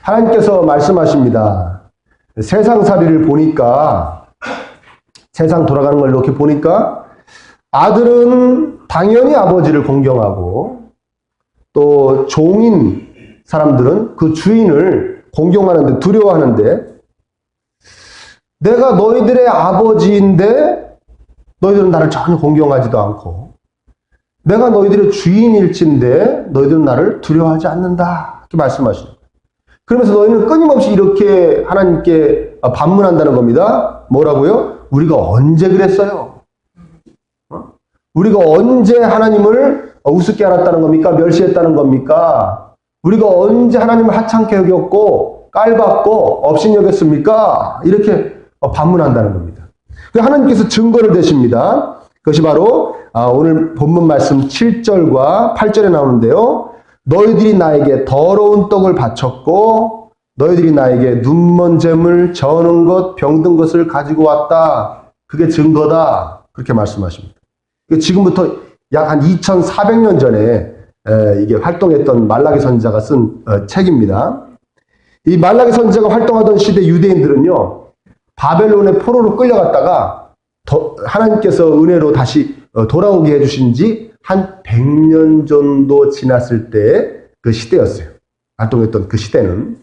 하나님께서 말씀하십니다. 세상살이를 보니까, 세상 돌아가는 걸 이렇게 보니까 아들은 당연히 아버지를 공경하고 또 종인 사람들은 그 주인을 공경하는데 두려워하는데, 내가 너희들의 아버지인데 너희들은 나를 전혀 공경하지도 않고, 내가 너희들의 주인일진데 너희들은 나를 두려워하지 않는다, 이렇게 말씀하십니다. 그러면서 너희는 끊임없이 이렇게 하나님께 반문한다는 겁니다. 뭐라고요? 우리가 언제 그랬어요? 우리가 언제 하나님을 우습게 알았다는 겁니까? 멸시했다는 겁니까? 우리가 언제 하나님을 하찮게 여겼고 깔봤고 업신여겼습니까? 이렇게 반문한다는 겁니다. 하나님께서 증거를 대십니다. 그것이 바로 오늘 본문 말씀 7절과 8절에 나오는데요. 너희들이 나에게 더러운 떡을 바쳤고 너희들이 나에게 눈먼 잼을 저는 것 병든 것을 가지고 왔다. 그게 증거다. 그렇게 말씀하십니다. 지금부터 약 한 2400년 전에 이게 활동했던 말라기 선지자가 쓴 책입니다. 이 말라기 선지자가 활동하던 시대 유대인들은요, 바벨론의 포로로 끌려갔다가 하나님께서 은혜로 다시 돌아오게 해주신 지 한 100년 정도 지났을 때 그 시대였어요. 활동했던 그 시대는.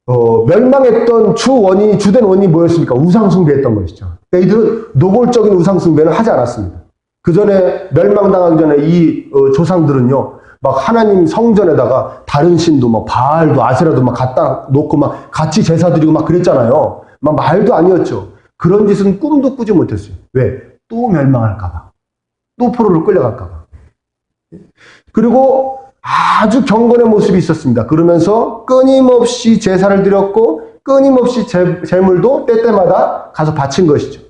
멸망했던 주된 원인이 뭐였습니까? 우상숭배했던 것이죠. 그러니까 이들은 노골적인 우상숭배는 하지 않았습니다. 그 전에 멸망당하기 전에 이 조상들은요, 막 하나님 성전에다가 다른 신도 막 바알도 아세라도 막 갖다 놓고 막 같이 제사 드리고 막 그랬잖아요. 막 말도 아니었죠. 그런 짓은 꿈도 꾸지 못했어요. 왜? 또 멸망할까봐. 또 포로로 끌려갈까봐. 그리고 아주 경건의 모습이 있었습니다. 그러면서 끊임없이 제사를 드렸고 끊임없이 제물도 때때마다 가서 바친 것이죠.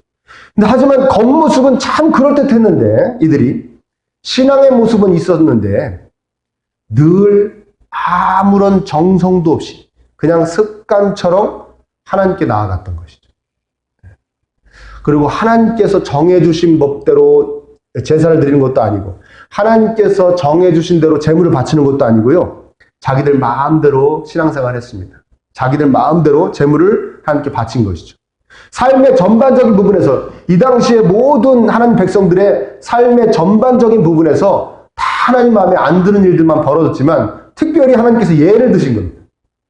근데 하지만 겉모습은 참 그럴듯했는데, 이들이 신앙의 모습은 있었는데 늘 아무런 정성도 없이 그냥 습관처럼 하나님께 나아갔던 것이죠. 그리고 하나님께서 정해주신 법대로 제사를 드리는 것도 아니고 하나님께서 정해주신 대로 제물을 바치는 것도 아니고요. 자기들 마음대로 신앙생활을 했습니다. 자기들 마음대로 제물을 하나님께 바친 것이죠. 삶의 전반적인 부분에서, 이 당시에 모든 하나님 백성들의 삶의 전반적인 부분에서 다 하나님 마음에 안 드는 일들만 벌어졌지만 특별히 하나님께서 예를 드신 겁니다.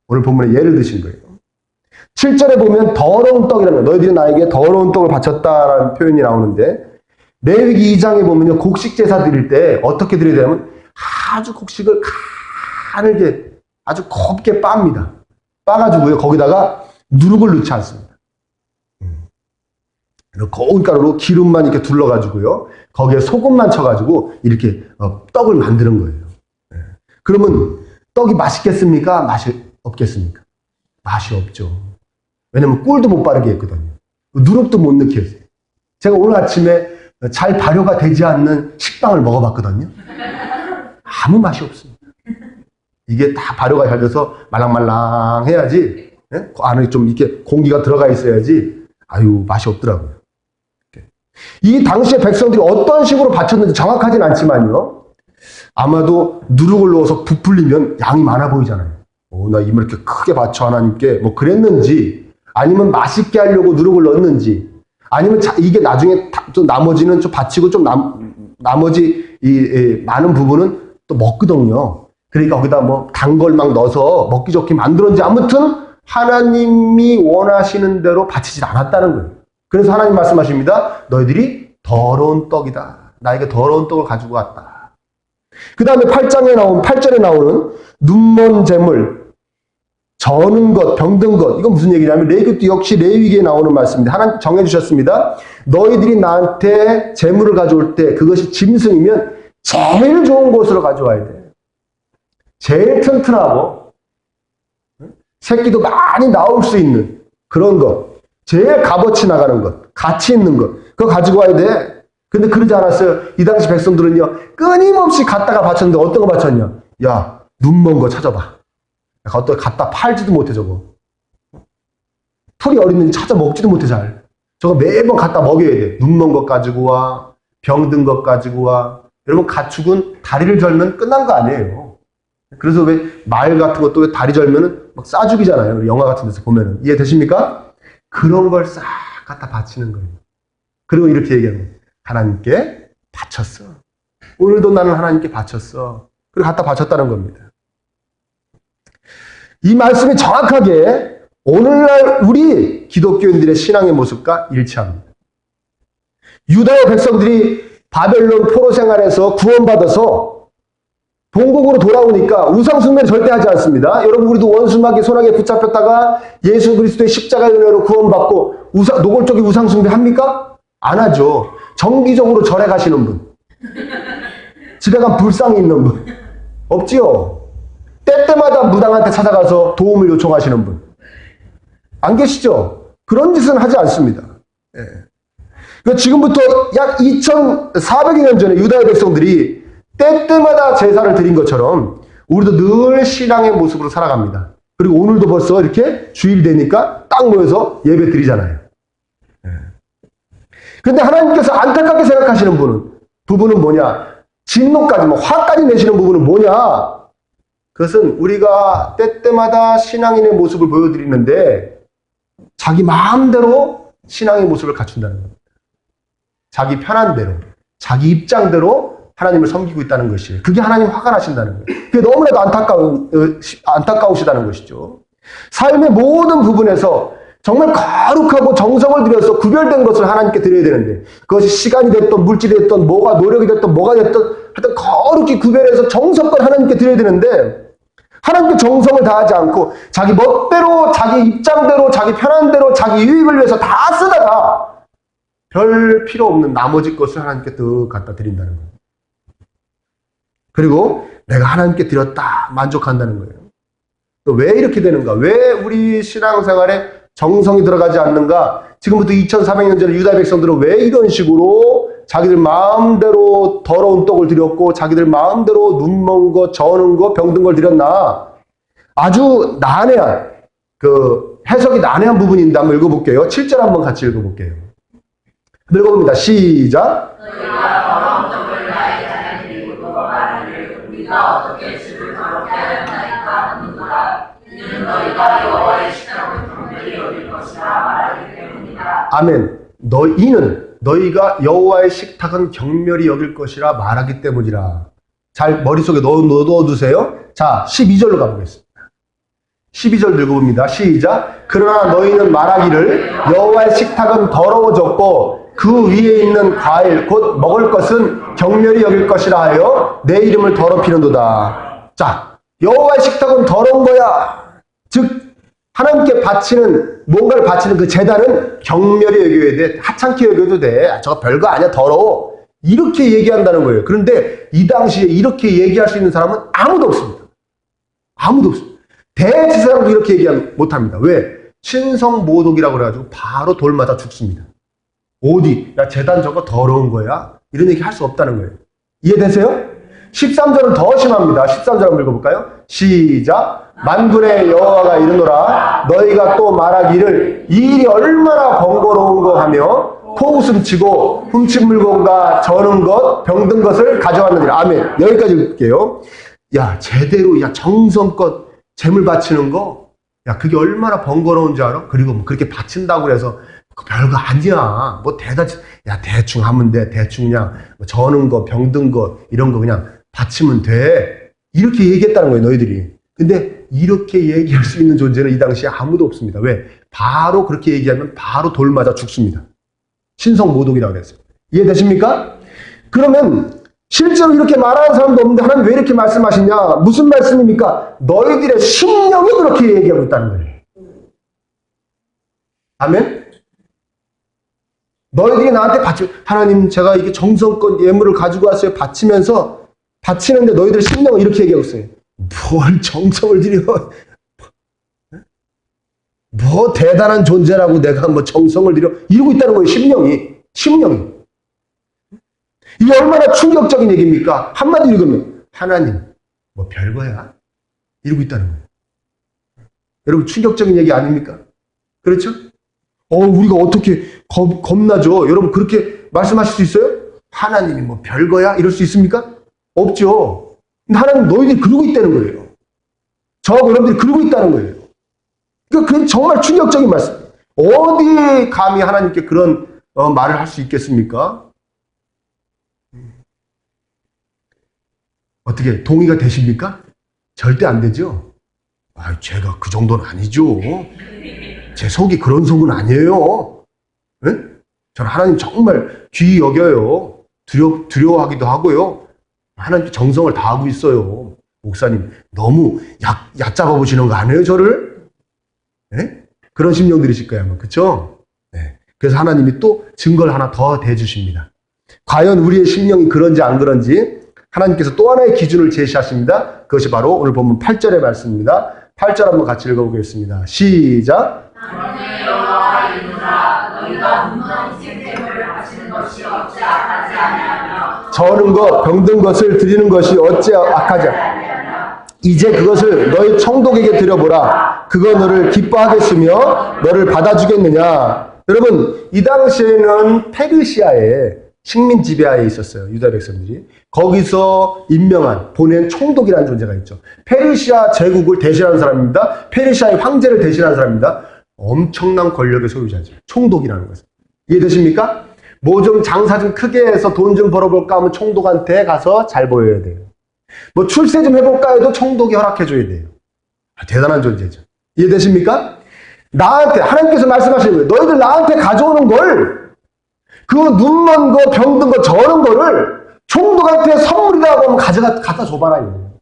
오늘 본문에 예를 드신 거예요. 7절에 보면 더러운 떡이라는, 너희들이 나에게 더러운 떡을 바쳤다라는 표현이 나오는데, 레위기 2장에 보면요, 곡식 제사 드릴 때 어떻게 드려야 되냐면 아주 곡식을 가늘게 아주 곱게 빱니다. 빻아가지고요, 거기다가 누룩을 넣지 않습니다. 고운 가루로 기름만 이렇게 둘러가지고요, 거기에 소금만 쳐가지고 이렇게 떡을 만드는 거예요. 그러면 떡이 맛있겠습니까? 맛이 없겠습니까? 맛이 없죠. 왜냐면 꿀도 못 바르게 했거든요. 누룩도 못 넣게 했어요. 제가 오늘 아침에 잘 발효가 되지 않는 식빵을 먹어봤거든요. 아무 맛이 없습니다. 이게 다 발효가 잘 돼서 말랑말랑 해야지, 그 안에 좀 이렇게 공기가 들어가 있어야지, 맛이 없더라고요. 이 당시에 백성들이 어떤 식으로 바쳤는지 정확하진 않지만요, 아마도 누룩을 넣어서 부풀리면 양이 많아 보이잖아요. 나 이걸 이렇게 크게 바쳐 하나님께, 뭐 그랬는지, 아니면 맛있게 하려고 누룩을 넣었는지, 아니면 이게 나중에 좀 나머지는 좀 바치고 좀 나머지 많은 부분은 또 먹거든요. 그러니까 거기다 뭐 단 걸 막 넣어서 먹기 좋게 만들었는지, 아무튼 하나님이 원하시는 대로 바치질 않았다는 거예요. 그래서 하나님 말씀하십니다. 너희들이 더러운 떡이다. 나에게 더러운 떡을 가지고 왔다. 그 다음에 8절에 나오는 눈먼 재물, 저는 것, 병든 것, 이건 무슨 얘기냐면 레위기 역시 레위기에 나오는 말씀입니다. 하나님 정해주셨습니다. 너희들이 나한테 재물을 가져올 때 그것이 짐승이면 제일 좋은 곳으로 가져와야 돼. 제일 튼튼하고 새끼도 많이 나올 수 있는 그런 것, 제일 값어치 나가는 것, 가치 있는 것, 그거 가지고 와야 돼. 근데 그러지 않았어요. 이 당시 백성들은요, 끊임없이 갖다가 바쳤는데 어떤 거 바쳤냐? 야, 눈먼 거 찾아봐. 어떤 갖다 팔지도 못해, 저거. 풀이 어딨는지 찾아 먹지도 못해, 잘. 저거 매번 갖다 먹여야 돼. 눈먼 것 가지고 와, 병든 것 가지고 와. 여러분, 가축은 다리를 절면 끝난 거 아니에요. 그래서 왜 말 같은 것도 왜 다리 절면은 막 싸죽이잖아요. 영화 같은 데서 보면은. 이해되십니까? 그런 걸 싹 갖다 바치는 거예요. 그리고 이렇게 얘기하는 거예요. 하나님께 바쳤어. 오늘도 나는 하나님께 바쳤어. 그리고 갖다 바쳤다는 겁니다. 이 말씀이 정확하게 오늘날 우리 기독교인들의 신앙의 모습과 일치합니다. 유다의 백성들이 바벨론 포로 생활에서 구원받아서 본국으로 돌아오니까 우상숭배를 절대 하지 않습니다. 여러분, 우리도 원수마귀 손아귀에 붙잡혔다가 예수 그리스도의 십자가의 은혜로 구원받고 노골적인 우상숭배 합니까? 안 하죠. 정기적으로 절에 가시는 분, 집에 가면 불상이 있는 분 없지요. 때때마다 무당한테 찾아가서 도움을 요청하시는 분 안 계시죠? 그런 짓은 하지 않습니다. 예. 그러니까 지금부터 약 2400여 년 전에 유다의 백성들이 때때마다 제사를 드린 것처럼 우리도 늘 신앙의 모습으로 살아갑니다. 그리고 오늘도 벌써 이렇게 주일 되니까 딱 모여서 예배 드리잖아요. 그런데 하나님께서 안타깝게 생각하시는 부분은 뭐냐? 진노까지, 화까지 내시는 부분은 뭐냐? 그것은 우리가 때때마다 신앙인의 모습을 보여드리는데 자기 마음대로 신앙의 모습을 갖춘다는 겁니다. 자기 편한 대로, 자기 입장대로 하나님을 섬기고 있다는 것이에요. 그게 하나님 화가 나신다는 거예요. 그게 너무나도 안타까우시다는 것이죠. 삶의 모든 부분에서 정말 거룩하고 정성을 들여서 구별된 것을 하나님께 드려야 되는데 그것이 시간이 됐든 물질이 됐든 뭐가 노력이 됐든 뭐가 됐든 하여튼 거룩히 구별해서 정성껏 하나님께 드려야 되는데 하나님께 정성을 다하지 않고 자기 멋대로 자기 입장대로 자기 편한 대로 자기 유익을 위해서 다 쓰다가 별 필요 없는 나머지 것을 하나님께 더 갖다 드린다는 거예요. 그리고 내가 하나님께 드렸다 만족한다는 거예요. 또 왜 이렇게 되는가? 왜 우리 신앙생활에 정성이 들어가지 않는가? 지금부터 2400년 전에 유다 백성들은 왜 이런 식으로 자기들 마음대로 더러운 떡을 드렸고 자기들 마음대로 눈먼 거, 저는 거, 병든 걸 드렸나? 아주 난해한 해석이 난해한 부분인데 한번 읽어볼게요. 7절 한번 같이 읽어볼게요. 읽어봅니다. 시작. 우리가 어떻게 집을 더럽게 하였나이까 하는구나. 이는 너희가 여호와의 식탁을 경멸히 여길 것이라 말하기 때문이다. 아멘. 너희가 여호와의 식탁은 경멸히 여길 것이라 말하기 때문이라. 잘 머릿속에 넣어두세요. 자, 12절로 가보겠습니다. 12절 읽어봅니다. 시작. 그러나 너희는 말하기를 여호와의 식탁은 더러워졌고 그 위에 있는 과일 곧 먹을 것은 경멸히 여길 것이라 하여 내 이름을 더럽히는도다. 자, 여호와의 식탁은 더러운 거야. 즉 하나님께 바치는 뭔가를 바치는 그 제단은 경멸히 여겨야 돼. 하찮게 여겨도 돼. 저거 별거 아니야. 더러워. 이렇게 얘기한다는 거예요. 그런데 이 당시에 이렇게 얘기할 수 있는 사람은 아무도 없습니다. 아무도 없습니다. 대제사장도 이렇게 얘기 못합니다. 왜? 신성모독이라고 그래가지고 바로 돌 맞아 죽습니다. 어디? 야, 제단 저거 더러운 거야? 이런 얘기 할 수 없다는 거예요. 이해되세요? 13절은 더 심합니다. 13절 한번 읽어볼까요? 시작. 만군의 여호와가 이르노라. 너희가 또 말하기를 이 일이 얼마나 번거로운 거 하며 코웃음치고 훔친 물건과 저는 것, 병든 것을 가져왔느니라. 아멘. 여기까지 읽을게요. 야, 제대로, 정성껏 재물 바치는 거, 야, 그게 얼마나 번거로운지 알아? 그리고 뭐 그렇게 바친다고 해서 별거 아니야. 뭐 대충 하면 돼. 대충 그냥 저는 거, 병든 거, 이런 거 그냥 바치면 돼. 이렇게 얘기했다는 거예요, 너희들이. 근데 이렇게 얘기할 수 있는 존재는 이 당시에 아무도 없습니다. 왜? 바로 그렇게 얘기하면 바로 돌 맞아 죽습니다. 신성모독이라고 그랬어요. 이해되십니까? 그러면 실제로 이렇게 말하는 사람도 없는데 하나님 왜 이렇게 말씀하시냐? 무슨 말씀입니까? 너희들의 심령이 그렇게 얘기하고 있다는 거예요. 아멘? 너희들이 나한테 하나님 제가 이게 정성껏 예물을 가지고 왔어요. 바치면서 바치는데 너희들 심령은 이렇게 얘기하고 있어요. 뭘 정성을 들여? 뭐 대단한 존재라고 내가 뭐 정성을 들여? 이러고 있다는 거예요. 심령이. 이게 얼마나 충격적인 얘기입니까? 한마디로 읽으면 하나님 뭐 별거야? 이러고 있다는 거예요. 여러분 충격적인 얘기 아닙니까? 그렇죠? 우리가 어떻게 겁나죠? 여러분 그렇게 말씀하실 수 있어요? 하나님이 뭐 별거야? 이럴 수 있습니까? 없죠. 근데 하나님 너희들이 그러고 있다는 거예요. 저하고 여러분들이 그러고 있다는 거예요. 그게 정말 충격적인 말씀. 어디에 감히 하나님께 그런 말을 할 수 있겠습니까? 어떻게 동의가 되십니까? 절대 안 되죠. 제가 그 정도는 아니죠. 제 속이 그런 속은 아니에요. 네? 저는 하나님 정말 귀히 여겨요. 두려워하기도 하고요. 하나님께 정성을 다하고 있어요. 목사님 너무 얕잡아 보시는 거 아니에요, 저를? 네? 그런 심령들이실 거예요, 아마. 그렇죠? 네. 그래서 하나님이 또 증거를 하나 더 대주십니다. 과연 우리의 심령이 그런지 안 그런지 하나님께서 또 하나의 기준을 제시하십니다. 그것이 바로 오늘 본문 8절의 말씀입니다. 8절 한번 같이 읽어보겠습니다. 시작. 너희의 여호와가 이르노라. 너희가 묻는 희생제물을 바치는 것이 어찌 악하지 아니하며 저는 것 병든 것을 드리는 것이 어찌 악하지 아니하냐. 이제 그것을 너희 청독에게 드려보라. 그거 너를 기뻐하겠으며 너를 받아주겠느냐. 여러분, 이 당시에는 페르시아에 식민 지배하에 있었어요. 유다 백성들이. 거기서 임명한, 보낸 총독이라는 존재가 있죠. 페르시아 제국을 대신하는 사람입니다. 페르시아의 황제를 대신하는 사람입니다. 엄청난 권력의 소유자죠. 총독이라는 것은. 이해되십니까? 뭐 좀 장사 좀 크게 해서 돈 좀 벌어볼까 하면 총독한테 가서 잘 보여야 돼요. 뭐 출세 좀 해볼까 해도 총독이 허락해줘야 돼요. 대단한 존재죠. 이해되십니까? 나한테, 하나님께서 말씀하시는 거예요. 너희들 나한테 가져오는 걸, 그 눈먼 거, 병든 거, 저런 거를 총독한테 선물이라고 하면 갖다 줘봐라. 이거예요.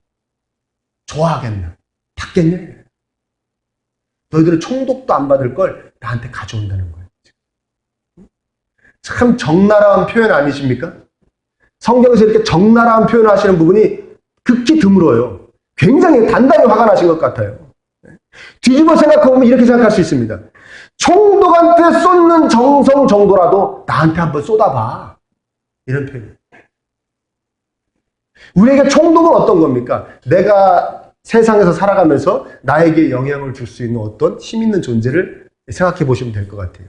좋아하겠나? 받겠냐? 너희들은 총독도 안 받을 걸 나한테 가져온다는 거예요. 참 적나라한 표현 아니십니까? 성경에서 이렇게 적나라한 표현을 하시는 부분이 극히 드물어요. 굉장히 단단히 화가 나신 것 같아요. 뒤집어 생각해보면 이렇게 생각할 수 있습니다. 총독한테 쏟는 정성 정도라도 나한테 한번 쏟아봐. 이런 표현. 우리에게 총독은 어떤 겁니까? 내가 세상에서 살아가면서 나에게 영향을 줄 수 있는 어떤 힘 있는 존재를 생각해 보시면 될 것 같아요.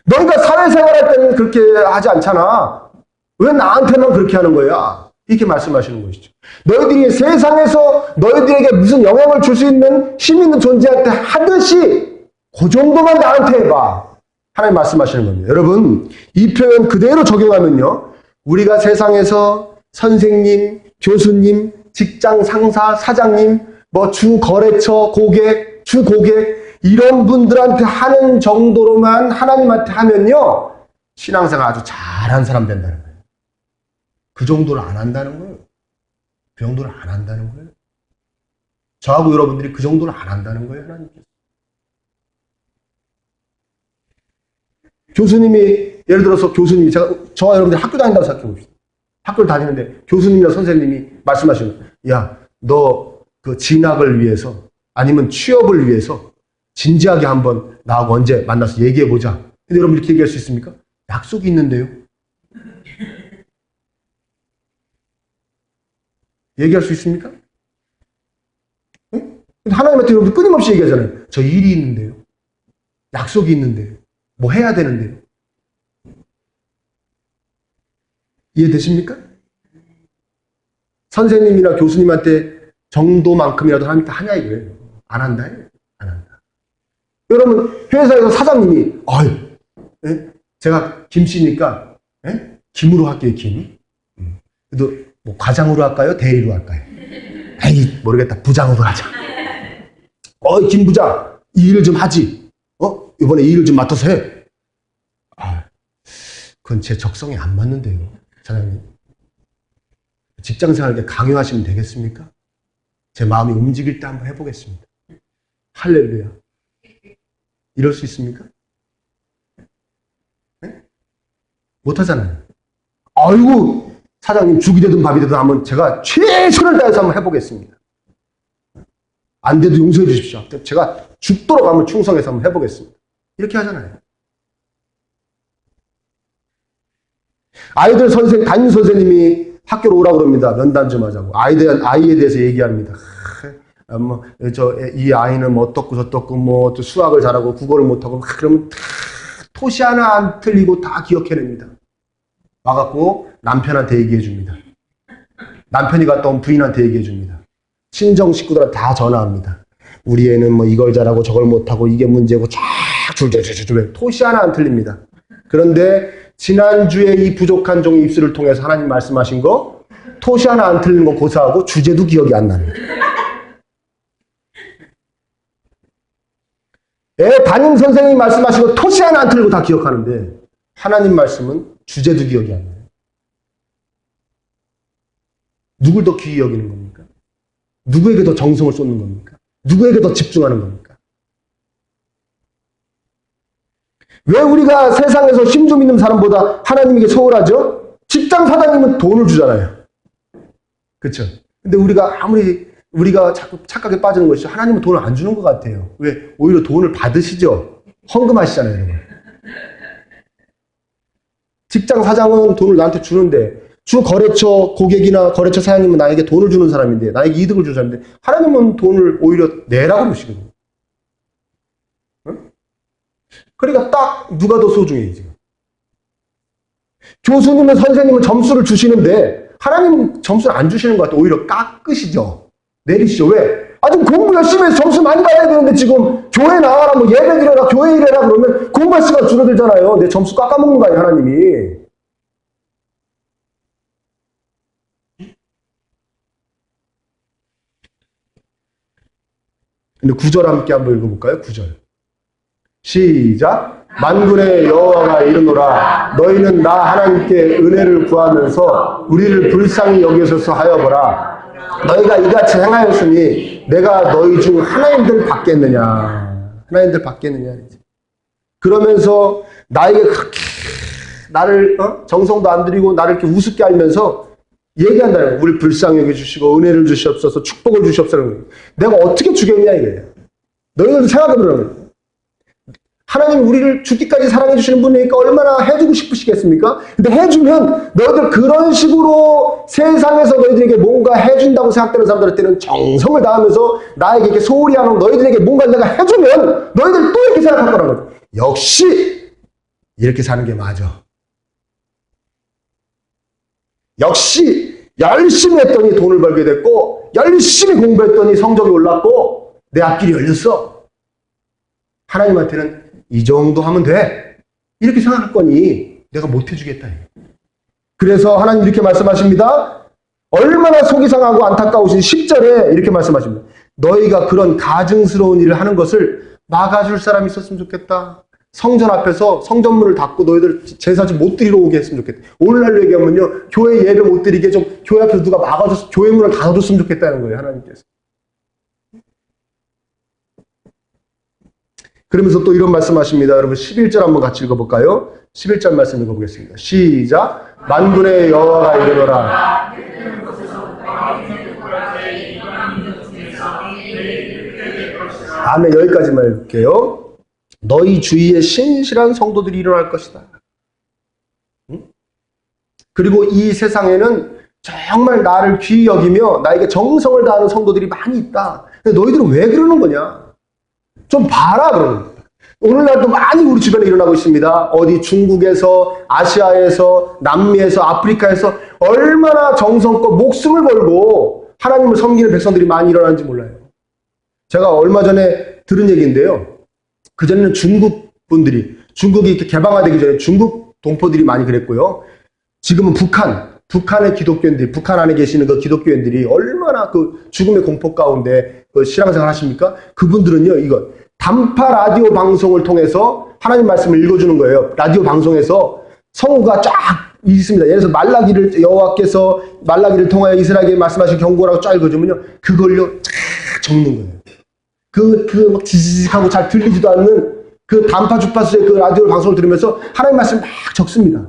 너희가 사회생활할 때는 그렇게 하지 않잖아. 왜 나한테만 그렇게 하는 거야? 이렇게 말씀하시는 것이죠. 너희들이 세상에서 너희들에게 무슨 영향을 줄 수 있는 힘 있는 존재한테 하듯이 그 정도만 나한테 해봐. 하나님 말씀하시는 겁니다. 여러분, 이 표현 그대로 적용하면요. 우리가 세상에서 선생님, 교수님, 직장 상사, 사장님, 뭐 주거래처 고객, 주고객 이런 분들한테 하는 정도로만 하나님한테 하면요. 신앙생활 아주 잘한 사람 된다는 거예요. 그 정도를 안 한다는 거예요. 그 정도를 안 한다는 거예요. 저하고 여러분들이 그 정도를 안 한다는 거예요. 하나님께서. 교수님이 예를 들어서 교수님이 저와 여러분들이 학교 다닌다고 생각해 봅시다. 학교를 다니는데 교수님이나 선생님이 말씀하시는 거예요. 야, 너 그 진학을 위해서 아니면 취업을 위해서 진지하게 한번 나하고 언제 만나서 얘기해보자. 근데 여러분 이렇게 얘기할 수 있습니까? 약속이 있는데요. 얘기할 수 있습니까? 응? 하나님한테 여러분들 끊임없이 얘기하잖아요. 저 일이 있는데요. 약속이 있는데요. 뭐 해야 되는데요. 이해되십니까? 선생님이나 교수님한테 정도만큼이라도 하나님한테 하냐 이거예요. 안 한다. 안 한다. 여러분 회사에서 사장님이 제가 김씨니까 김으로 할게요. 김. 그래도 뭐 과장으로 할까요? 대리로 할까요? 에이 모르겠다. 부장으로 하자. 김 부장 이 일을 좀 하지. 이번에 이 일을 좀 맡아서 해. 그건 제 적성에 안 맞는데요. 사장님. 직장생활에 강요하시면 되겠습니까? 제 마음이 움직일 때 한번 해보겠습니다. 할렐루야. 이럴 수 있습니까? 네? 못하잖아요. 아이고 사장님 죽이 되든 밥이 되든 한번 제가 최선을 다해서 한번 해보겠습니다. 안 돼도 용서해 주십시오. 제가 죽도록 한번 충성해서 한번 해보겠습니다. 이렇게 하잖아요. 아이들 담임 선생님이 학교로 오라고 그럽니다. 면담 좀 하자고. 아이에 대해서 얘기합니다. 이 아이는 뭐 어떻고 저떻고 뭐 또 수학을 잘하고 국어를 못하고 그러면 토시 하나 안 틀리고 다 기억해냅니다. 와갖고 남편한테 얘기해 줍니다. 남편이 갔다 온 부인한테 얘기해 줍니다. 친정 식구들한테 다 전화합니다. 우리 애는 뭐 이걸 잘하고 저걸 못하고 이게 문제고 쫙 줄줄줄줄 토시 하나 안 틀립니다. 그런데 지난주에 이 부족한 종의 입술을 통해서 하나님 말씀하신 거 토시 하나 안 틀리는 거 고사하고 주제도 기억이 안 납니다. 애 담임 선생님이 말씀하신 거 토시 하나 안 틀리고 다 기억하는데 하나님 말씀은 주제도 기억이 안 나요. 누굴 더 귀히 여기는 겁니까? 누구에게 더 정성을 쏟는 겁니까? 누구에게 더 집중하는 겁니까? 왜 우리가 세상에서 힘 좀 있는 사람보다 하나님에게 소홀하죠? 직장 사장님은 돈을 주잖아요. 그렇죠? 근데 우리가 자꾸 착각에 빠지는 것이죠. 하나님은 돈을 안 주는 것 같아요. 왜? 오히려 돈을 받으시죠. 헌금하시잖아요, 여러분. 직장 사장은 돈을 나한테 주는데 주 거래처 고객이나 거래처 사장님은 나에게 돈을 주는 사람인데 나에게 이득을 주는 사람인데 하나님은 돈을 오히려 내라고 그러시거든요. 응? 그러니까 딱 누가 더 소중해 지금. 교수님은 선생님은 점수를 주시는데 하나님은 점수를 안 주시는 것 같아요. 오히려 깎으시죠. 내리시죠. 왜? 지금 공부 열심히 해서 점수 많이 받아야 되는데 지금 교회 나와라, 뭐 예배 드려라, 교회 일해라 그러면 공부할 시간 줄어들잖아요. 내 점수 깎아먹는 거 아니에요, 하나님이. 근데 9절 함께 한번 읽어볼까요? 9절. 시작. 만군의 여호와가 이르노라 너희는 나 하나님께 은혜를 구하면서 우리를 불쌍히 여기소서 하여보라. 너희가 이같이 행하였으니 내가 너희 중 하나님들 받겠느냐. 하나님들 받겠느냐. 그러면서 나에게 그렇게 나를 정성도 안 들이고 나를 이렇게 우습게 알면서 얘기한다는 거예요. 우리 불쌍히 여겨주시고 은혜를 주시옵소서 축복을 주시옵소서. 내가 어떻게 주겠냐 이거예요. 너희들도 생각해보라는 거예요. 하나님 우리를 죽기까지 사랑해 주시는 분이니까 얼마나 해주고 싶으시겠습니까? 근데 해주면 너희들 그런 식으로 세상에서 너희들에게 뭔가 해준다고 생각되는 사람들한테는 정성을 다하면서 나에게 이렇게 소홀히 하는 너희들에게 뭔가 내가 해주면 너희들 또 이렇게 생각할 거라는 거예요. 역시 이렇게 사는 게 맞아. 역시 열심히 했더니 돈을 벌게 됐고 열심히 공부했더니 성적이 올랐고 내 앞길이 열렸어. 하나님한테는 이 정도 하면 돼. 이렇게 생각할 거니 내가 못 해주겠다. 그래서 하나님 이렇게 말씀하십니다. 얼마나 속이 상하고 안타까우신 10절에 이렇게 말씀하십니다. 너희가 그런 가증스러운 일을 하는 것을 막아줄 사람이 있었으면 좋겠다. 성전 앞에서 성전문을 닫고 너희들 제사 좀 못 드리러 오게 했으면 좋겠다. 오늘날로 얘기하면요. 교회 예배 못 드리게 좀 교회 앞에서 누가 막아줘서 교회 문을 닫아줬으면 좋겠다는 거예요. 하나님께서. 그러면서 또 이런 말씀하십니다. 여러분 11절 한번 같이 읽어볼까요? 11절 말씀 읽어보겠습니다. 시작. 만군의 여호와가 이르노라. 다음에 여기까지만 읽을게요. 너희 주위에 신실한 성도들이 일어날 것이다. 응? 그리고 이 세상에는 정말 나를 귀히 여기며 나에게 정성을 다하는 성도들이 많이 있다. 근데 너희들은 왜 그러는 거냐? 좀 봐라 그러는 거예요. 오늘날도 많이 우리 주변에 일어나고 있습니다. 어디 중국에서, 아시아에서, 남미에서, 아프리카에서 얼마나 정성껏 목숨을 걸고 하나님을 섬기는 백성들이 많이 일어나는지 몰라요. 제가 얼마 전에 들은 얘기인데요. 그전에는 중국 분들이, 중국이 이렇게 개방화되기 전에 중국 동포들이 많이 그랬고요. 지금은 북한의 기독교인들이, 북한 안에 계시는 그 기독교인들이 얼마나 그 죽음의 공포 가운데 그 신앙생활 하십니까? 그분들은요, 이거 단파 라디오 방송을 통해서 하나님 말씀을 읽어주는 거예요. 라디오 방송에서 성우가 쫙 있습니다. 예를 들어서 말라기를 여호와께서 말라기를 통하여 이스라엘에게 말씀하신 경고라고 쫙 읽어주면요, 그걸요 쫙 적는 거예요. 막 지지직하고 잘 들리지도 않는 그 단파 주파수의 그 라디오 방송을 들으면서 하나님 말씀 막 적습니다.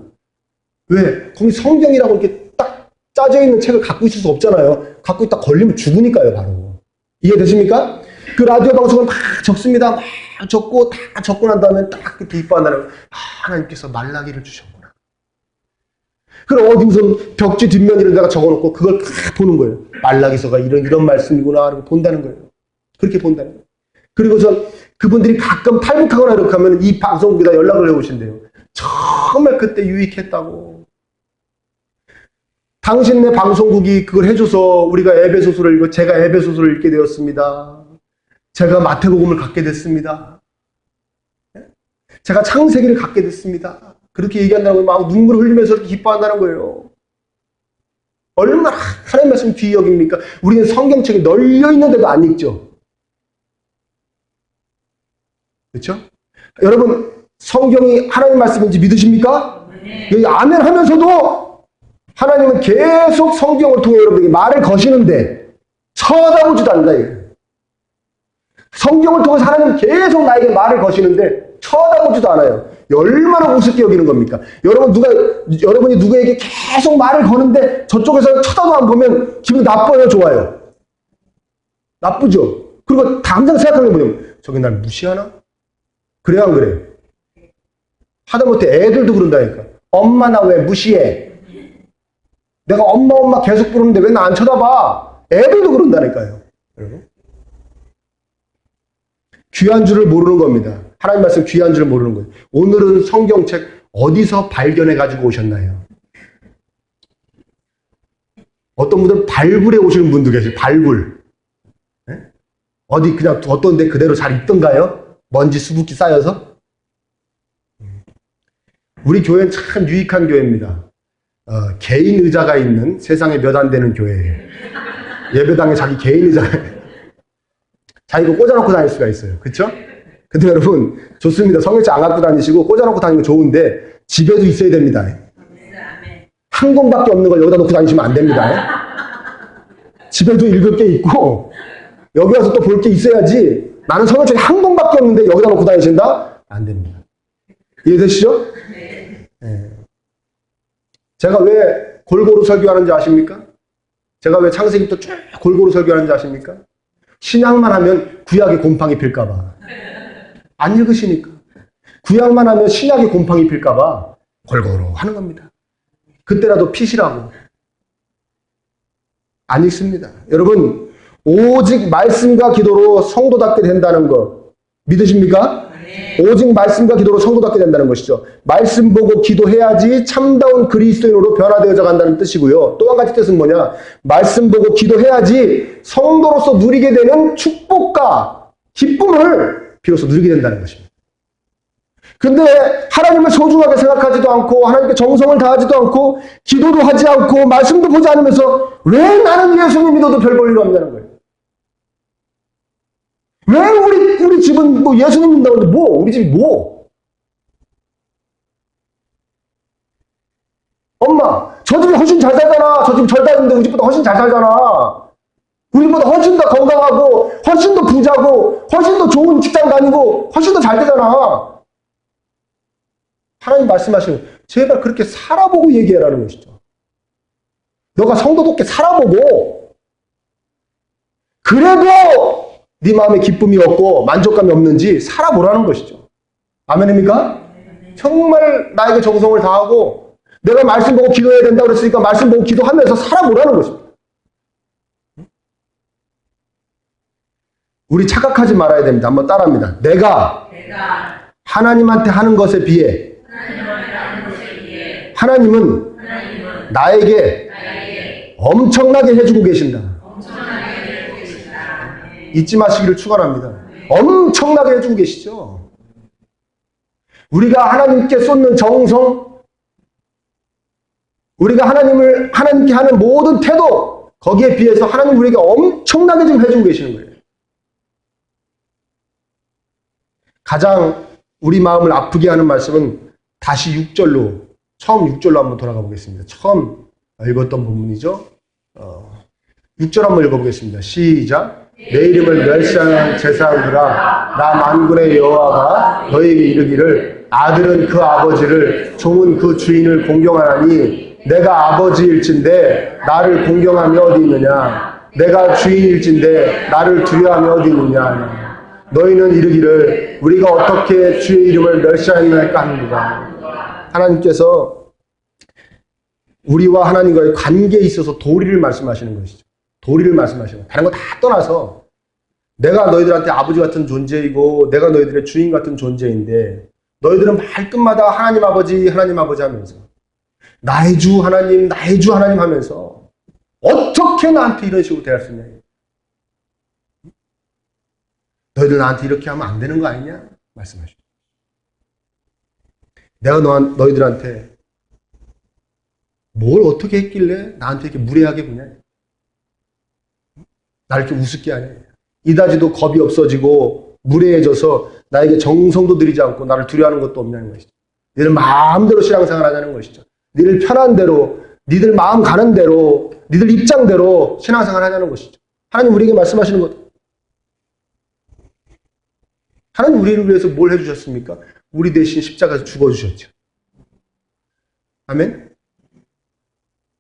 왜? 거기 성경이라고 이렇게 딱 짜져 있는 책을 갖고 있을 수 없잖아요. 갖고 있다 걸리면 죽으니까요, 바로. 이해되십니까? 그 라디오 방송을 막 적습니다. 막 적고, 다 적고 난 다음에 딱 기뻐한다는 거예요. 하나님께서 말라기를 주셨구나. 그럼 어디 무슨 벽지 뒷면 이런 데가 적어놓고 그걸 다 보는 거예요. 말라기서가 이런 말씀이구나. 하고 본다는 거예요. 그렇게 본다는 거예요. 그리고 전 그분들이 가끔 탈북하거나 이렇게 하면 이 방송국에다 연락을 해오신대요. 정말 그때 유익했다고. 당신네 방송국이 그걸 해줘서 우리가 에베소서를 읽고 제가 에베소서를 읽게 되었습니다. 제가 마태복음을 갖게 됐습니다. 제가 창세기를 갖게 됐습니다. 그렇게 얘기한다고 막 눈물을 흘리면서 이렇게 기뻐한다는 거예요. 얼마나 하나님 말씀 귀히 여깁니까? 우리는 성경책이 널려 있는데도 안 읽죠. 그렇죠? 여러분 성경이 하나님 말씀인지 믿으십니까? 네. 아멘 하면서도 하나님은 계속 성경을 통해 여러분에게 말을 거시는데 쳐다보지도 않는다. 이거예요. 성경을 통해서 하나님은 계속 나에게 말을 거시는데 쳐다보지도 않아요. 얼마나 우습게 여기는 겁니까? 여러분이 누구에게 계속 말을 거는데 저쪽에서 쳐다도 안 보면 기분 나빠요, 좋아요? 나쁘죠? 그리고 당장 생각하는 게 뭐냐면 저게 날 무시하나? 그래요, 안 그래요? 하다못해 애들도 그런다니까. 엄마 나 왜 무시해? 내가 엄마 계속 부르는데 왜 나 안 쳐다봐? 애들도 그런다니까요. 여러분. 귀한 줄을 모르는 겁니다. 하나님 말씀 귀한 줄을 모르는 거예요. 오늘은 성경책 어디서 발견해 가지고 오셨나요? 어떤 분들은 발굴해 오시는 분도 계세요. 발굴. 네? 어디 그냥 어떤 데 그대로 잘 있던가요? 먼지 수북히 쌓여서? 우리 교회는 참 유익한 교회입니다. 개인 의자가 있는 세상에 몇 안 되는 교회예요. 예배당에 자기 개인 의자 자기가 꽂아놓고 다닐 수가 있어요. 그렇죠? 근데 여러분 좋습니다. 성경책 안 갖고 다니시고 꽂아놓고 다니는 거 좋은데 집에도 있어야 됩니다. 한 권밖에 없는 걸 여기다 놓고 다니시면 안 됩니다. 집에도 읽을 게 있고 여기 와서 또 볼 게 있어야지. 나는 성경책이 한 권밖에 없는데 여기다 놓고 다니신다? 안 됩니다. 이해되시죠? 네. 제가 왜 골고루 설교하는지 아십니까? 제가 왜 창세기부터 쭉 골고루 설교하는지 아십니까? 신약만 하면 구약의 곰팡이 필까봐. 안 읽으시니까. 구약만 하면 신약의 곰팡이 필까봐 골고루 하는 겁니다. 그때라도 피시라고. 안 읽습니다. 여러분, 오직 말씀과 기도로 성도답게 된다는 거 믿으십니까? 오직 말씀과 기도로 성도답게 된다는 것이죠. 말씀 보고 기도해야지 참다운 그리스도인으로 변화되어져 간다는 뜻이고요. 또 한 가지 뜻은 뭐냐? 말씀 보고 기도해야지 성도로서 누리게 되는 축복과 기쁨을 비로소 누리게 된다는 것입니다. 근데 하나님을 소중하게 생각하지도 않고 하나님께 정성을 다하지도 않고 기도도 하지 않고 말씀도 보지 않으면서 왜 나는 예수님 믿어도 별 볼 일 없냐는 거예요. 왜 우리 집은 뭐 예수님 믿는다고 하는데 뭐? 우리 집이 뭐? 엄마, 저 집이 훨씬 잘 살잖아. 저 집 절 다니는데 우리 집보다 훨씬 잘 살잖아. 우리보다 훨씬 더 건강하고 훨씬 더 부자고 훨씬 더 좋은 직장 다니고 훨씬 더 잘 되잖아. 하나님 말씀하시는 제발 그렇게 살아보고 얘기해라는 것이죠. 너가 성도답게 살아보고 그래도 네 마음에 기쁨이 없고 만족감이 없는지 살아보라는 것이죠. 아멘입니까? 정말 나에게 정성을 다하고 내가 말씀 보고 기도해야 된다고 그랬으니까 말씀 보고 기도하면서 살아보라는 것입니다. 우리 착각하지 말아야 됩니다. 한번 따라합니다. 내가 하나님한테 하는 것에 비해 하나님은 나에게 엄청나게 해주고 계신다. 잊지 마시기를 축원합니다. 엄청나게 해주고 계시죠. 우리가 하나님께 쏟는 정성, 우리가 하나님께 하는 모든 태도, 거기에 비해서 하나님 우리에게 엄청나게 지금 해주고 계시는 거예요. 가장 우리 마음을 아프게 하는 말씀은 다시 6절로, 처음 6절로 한번 돌아가 보겠습니다. 처음 읽었던 본문이죠. 6절 한번 읽어보겠습니다. 시작. 내 이름을 멸시하는 제사장들아, 나 만군의 여호와가 너에게 이르기를 아들은 그 아버지를 종은 그 주인을 공경하나니 내가 아버지일진데 나를 공경함이 어디 있느냐? 내가 주인일진데 나를 두려움이 어디 있느냐? 너희는 이르기를 우리가 어떻게 주의 이름을 멸시하였나이까 하는가? 하나님께서 우리와 하나님과의 관계에 있어서 도리를 말씀하시는 것이죠. 도리를 말씀하시는 거예요. 다른 거 다 떠나서 내가 너희들한테 아버지 같은 존재이고 내가 너희들의 주인 같은 존재인데 너희들은 말끝마다 하나님 아버지 하면서 나의 주 하나님, 나의 주 하나님 하면서 어떻게 나한테 이런 식으로 대할 수 있냐. 너희들 나한테 이렇게 하면 안 되는 거 아니냐? 말씀하시죠. 내가 너희들한테 뭘 어떻게 했길래 나한테 이렇게 무례하게 구냐? 나를 이렇게 우습게 하냐? 이다지도 겁이 없어지고 무례해져서 나에게 정성도 들이지 않고 나를 두려워하는 것도 없냐는 것이죠. 니들 마음대로 신앙생활 하자는 것이죠. 니들 편한 대로, 니들 마음 가는 대로, 니들 입장대로 신앙생활 하자는 것이죠. 하나님 우리에게 말씀하시는 것. 하나님 우리를 위해서 뭘 해주셨습니까? 우리 대신 십자가에서 죽어주셨죠. 아멘?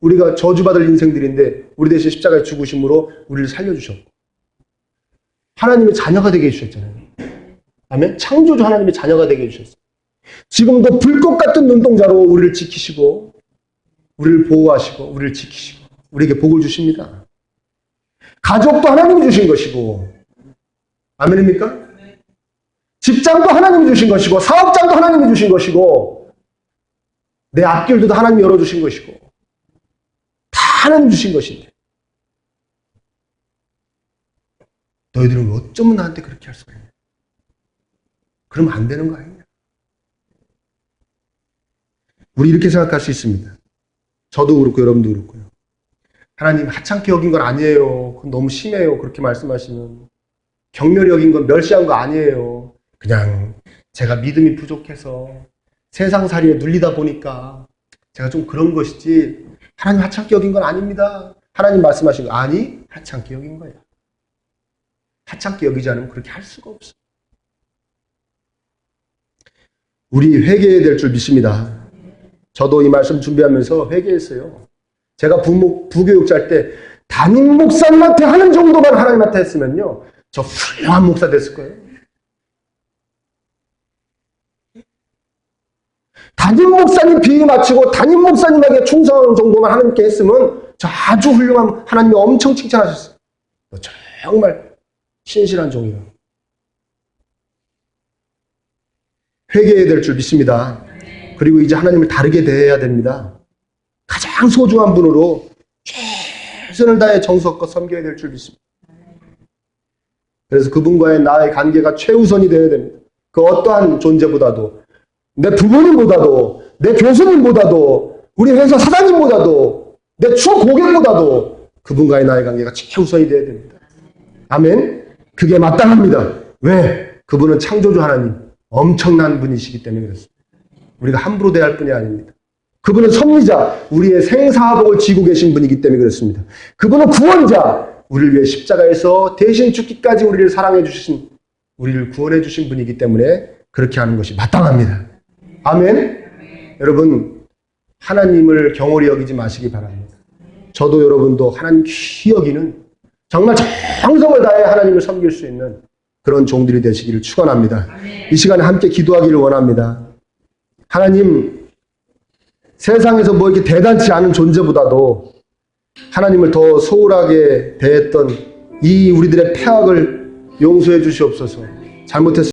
우리가 저주받을 인생들인데 우리 대신 십자가에 죽으심으로 우리를 살려주셨고 하나님의 자녀가 되게 해주셨잖아요. 아멘? 창조주 하나님의 자녀가 되게 해주셨어요. 지금도 불꽃 같은 눈동자로 우리를 지키시고 우리를 보호하시고 우리를 지키시고 우리에게 복을 주십니다. 가족도 하나님이 주신 것이고 아멘입니까? 직장도 하나님이 주신 것이고 사업장도 하나님이 주신 것이고 내 앞길도 하나님이 열어주신 것이고 다 하나님 주신 것인데 너희들은 어쩌면 나한테 그렇게 할 수가 있냐? 그러면 안 되는 거 아니냐? 우리 이렇게 생각할 수 있습니다. 저도 그렇고 여러분도 그렇고요. 하나님 하찮게 여긴 건 아니에요. 그건 너무 심해요. 그렇게 말씀하시면 격렬히 여긴 건 멸시한 거 아니에요. 그냥 제가 믿음이 부족해서 세상살이에 눌리다 보니까 제가 좀 그런 것이지 하나님 하찮게 여긴 건 아닙니다. 하나님 말씀하신 거 아니 하찮게 여긴 거야. 하찮게 여기지 않으면 그렇게 할 수가 없어. 우리 회개해야 될 줄 믿습니다. 저도 이 말씀 준비하면서 회개했어요. 제가 부교육자 할 때 담임 목사님한테 하는 정도만 하나님한테 했으면요 저 훌륭한 목사 됐을 거예요. 담임 목사님 비위 마치고 담임 목사님에게 충성하는 정도만 하나님께 했으면 저 아주 훌륭한 하나님이 엄청 칭찬하셨어요. 너 정말 신실한 종이라. 회개해야 될 줄 믿습니다. 그리고 이제 하나님을 다르게 대해야 됩니다. 가장 소중한 분으로 최선을 다해 정성껏 섬겨야 될 줄 믿습니다. 그래서 그분과의 나의 관계가 최우선이 되어야 됩니다. 그 어떠한 존재보다도 내 부모님보다도 내 교수님보다도 우리 회사 사장님보다도 내 주 고객보다도 그분과의 나의 관계가 최우선이 되어야 됩니다. 아멘. 그게 마땅합니다. 왜? 그분은 창조주 하나님 엄청난 분이시기 때문에 그렇습니다. 우리가 함부로 대할 분이 아닙니다. 그분은 섭리자 우리의 생사복을 지고 계신 분이기 때문에 그렇습니다. 그분은 구원자 우리를 위해 십자가에서 대신 죽기까지 우리를 사랑해 주신 우리를 구원해 주신 분이기 때문에 그렇게 하는 것이 마땅합니다. 아멘. 여러분 하나님을 경홀히 여기지 마시기 바랍니다. 저도 여러분도 하나님 귀히 여기는 정말 정성을 다해 하나님을 섬길 수 있는 그런 종들이 되시기를 축원합니다. 이 시간에 함께 기도하기를 원합니다. 하나님 세상에서 뭐 이렇게 대단치 않은 존재보다도 하나님을 더 소홀하게 대했던 이 우리들의 패악을 용서해 주시옵소서. 잘못했습니다.